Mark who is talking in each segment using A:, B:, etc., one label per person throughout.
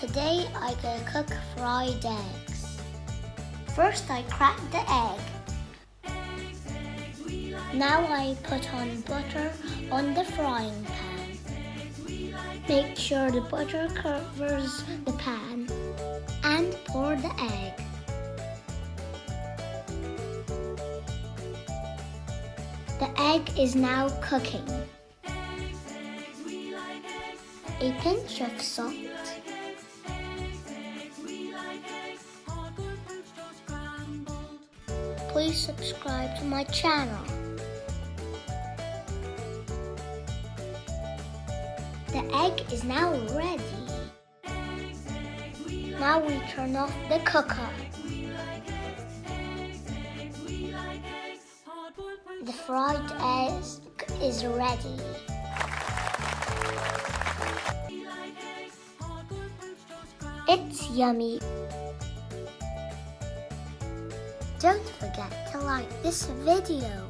A: Today I'm gonna cook fried eggs. First I crack the egg. Now I put on butter on the frying pan. Make sure the butter covers the pan and pour the egg. The egg is now cooking. A pinch of salt. Please subscribe to my channel. The egg is now ready. Now we turn off the cooker. The fried egg is ready. It's yummy. Don't forget to like this video.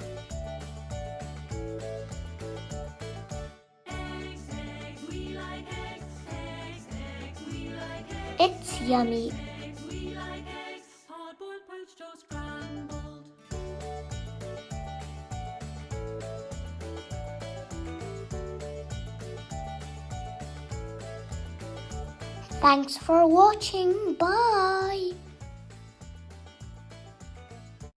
A: It's yummy. Thanks for watching. Bye.